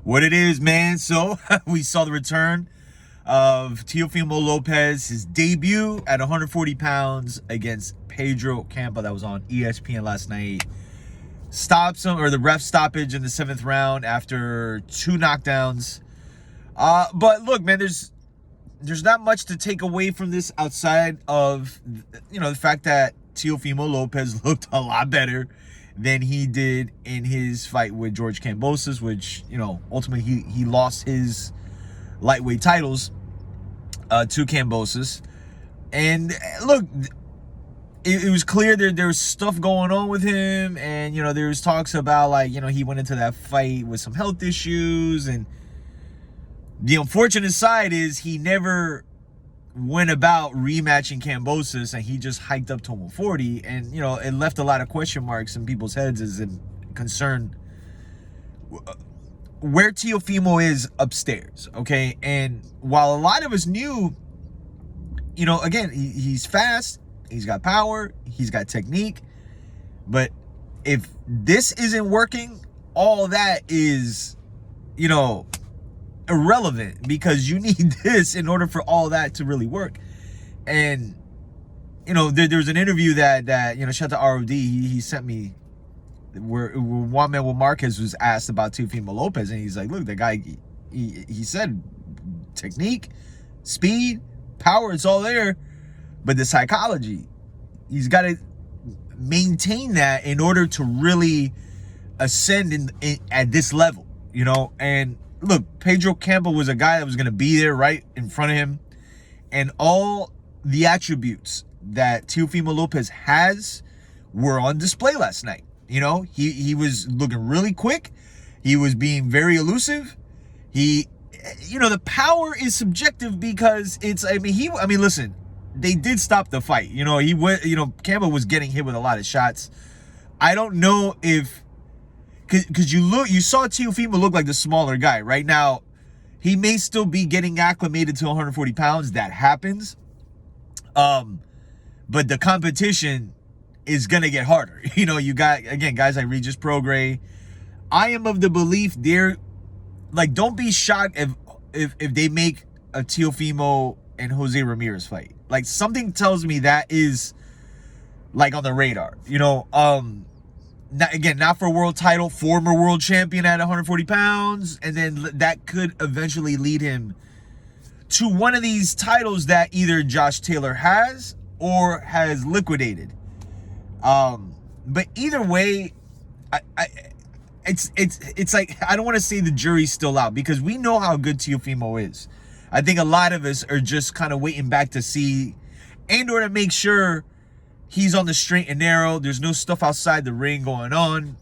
what it is, man. So we saw the return of Teofimo Lopez, his debut at 140 pounds against Pedro Campa. That was on ESPN last night. Stops him, or the ref stoppage in the 7th round after 2 knockdowns. But look, man, there's not much to take away from this outside of, the fact that Teofimo Lopez looked a lot better than he did in his fight with George Kambosos, which, ultimately he lost his lightweight titles to Kambosos. And look, it was clear there was stuff going on with him, and there was talks about he went into that fight with some health issues, and the unfortunate side is he never went about rematching Kambosos, and he just hiked up to 140, and it left a lot of question marks in people's heads as in concern where Teofimo is upstairs, okay? And while a lot of us knew, again, he's fast, he's got power, he's got technique, but if this isn't working, all that is, irrelevant, because you need this in order for all that to really work. And there was an interview that shout out to ROD, he sent me, where Juan Manuel Marquez was asked about Teofimo Lopez, and he's like, look, the guy, he said technique, speed, power, it's all there, but the psychology, he's got to maintain that in order to really ascend in at this level, and look, Pedro Campa was a guy that was going to be there right in front of him, and all the attributes that Teofimo Lopez has were on display last night. He was looking really quick. He was being very elusive. The power is subjective because listen, they did stop the fight. Campa was getting hit with a lot of shots. I don't know if, because you saw Teofimo look like the smaller guy. Right now, he may still be getting acclimated to 140 pounds. That happens. But the competition is going to get harder. You got, again, guys like Regis Prograis. I am of the belief don't be shocked if they make a Teofimo and Jose Ramirez fight. Something tells me that is on the radar. Not for a world title, former world champion at 140 pounds, and then that could eventually lead him to one of these titles that either Josh Taylor has or has liquidated. But either way, it's like, I don't want to say the jury's still out, because we know how good Teofimo is. I think a lot of us are just kind of waiting back to see, and or to make sure he's on the straight and narrow. There's no stuff outside the ring going on.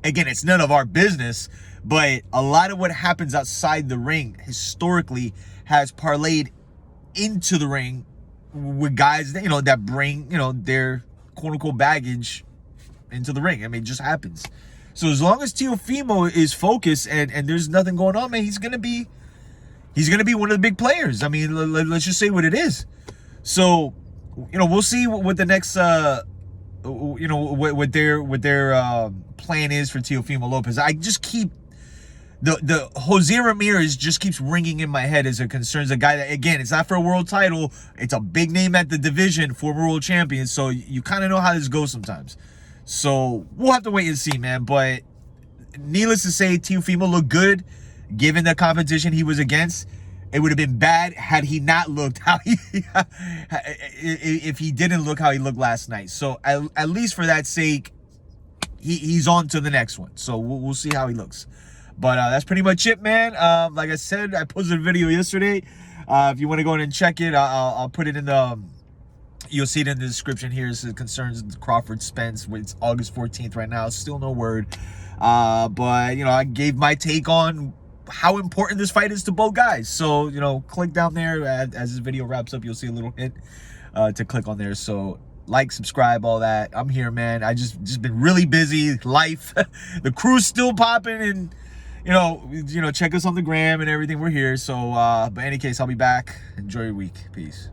Again, it's none of our business, but a lot of what happens outside the ring historically has parlayed into the ring with guys that, that bring, their quote unquote baggage into the ring. It just happens. So as long as Teofimo is focused and there's nothing going on, man, he's gonna be one of the big players. Let's just say what it is. So, we'll see what the next, what their plan is for Teofimo Lopez. I just keep the Jose Ramirez just keeps ringing in my head as it concerns a guy that, again, it's not for a world title. It's a big name at the division, former world champion. So you kind of know how this goes sometimes. So we'll have to wait and see, man. But needless to say, Teofimo looked good given the competition he was against. It would have been bad had he not looked how if he didn't look how he looked last night. So at least for that sake, he's on to the next one. So we'll see how he looks. But that's pretty much it, man. Like I said, I posted a video yesterday. If you want to go in and check it, I'll put it in the, you'll see it in the description here. It concerns Crawford Spence. It's August 14th right now. Still no word. But, I gave my take on how important this fight is to both guys. So, click down there. As this video wraps up, you'll see a little hint to click on there. So, like, subscribe, all that. I'm here, man. I just been really busy. Life. The crew's still popping, and check us on the gram and everything. We're here. So, but in any case, I'll be back. Enjoy your week. Peace.